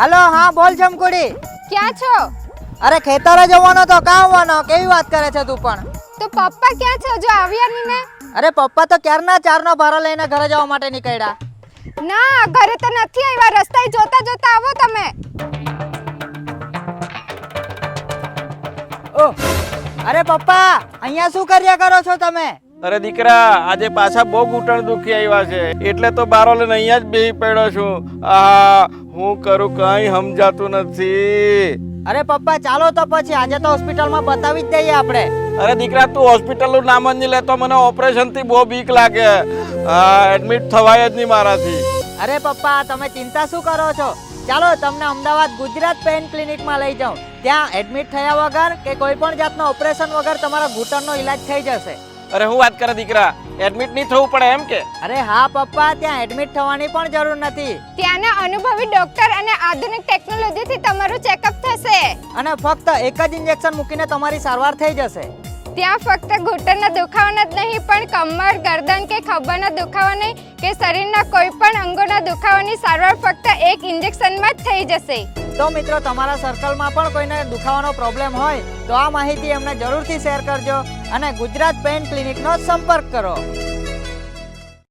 Hello हाँ बोल चमकुड़ी ક્યાં છો? अरे खेतरे जवानो तो का आवવાનો केवी વાત કરે છે તું પણ તો પપ્પા ક્યાં છે? જો આવ્યા નહીં ને? અરે પપ્પા તો ક્યારના ચારનો ભારો લઈને ઘરે જવા માટે નીકળ્યા ના, ઘરે તો નથી આવ્યા. રસ્તાએ જોતા જોતા આવો તમે. ઓહ અરે પપ્પા અહીંયા શું કર્યા કરો છો તમે? અરે દીકરા, આજે પાછા બહુ ઘૂંટણ દુખી આવ્યા છે એટલે તો બારો લઈને અહીંયા જ બેહી પડ્યો છું. હું કરું કઈ સમજાતું નથી. અરે પપ્પા ચાલો તો પછી આજે તો હોસ્પિટલમાં બતાવી જ દઈએ આપણે. અરે દીકરા, તું હોસ્પિટલનું નામ જ નહીં લેતો. મને ઓપરેશનથી બહુ બીક લાગે. એડમિટ થવાય જ નહીં મારાથી. અરે પપ્પા તમે ચિંતા શું કરો છો? ચાલો તમને અમદાવાદ ગુજરાત પેઇન ક્લિનિકમાં લઈ જાઉં. ત્યાં એડમિટ થયા વગર કે કોઈ પણ જાતનો ઓપરેશન વગર તમારા ઘૂંટણનો ઈલાજ થઈ જશે. અરે હું વાત કરે દીકરા, એડમિટ નહીં થવું પડે એમ કે? અરે હા પપ્પા, ત્યાં એડમિટ થવાની પણ જરૂર નથી ત્યાંના અનુભવી ડોક્ટર અને આધુનિક ટેકનોલોજીથી તમારું ચેકઅપ થશે. અને ફક્ત એક જ ઇન્જેક્શન મૂકીને તમારી સારવાર થઈ જશે. ત્યાં ફક્ત ઘૂંટણના દુખાવાના જ નહીં પણ કમર, ગરદન કે ખભાના દુખાવાની કે શરીરના કોઈ પણ અંગોના દુખાવાની સારવાર ફક્ત એક ઇન્જેક્શનમાં જ થઈ જશે. તો મિત્રો તમારા સર્કલમાં પણ કોઈને દુખાવાનો પ્રોબ્લેમ હોય તો આ માહિતી એમને જરૂરથી શેર કરજો અને ગુજરાત પેઇન ક્લિનિકનો સંપર્ક કરો.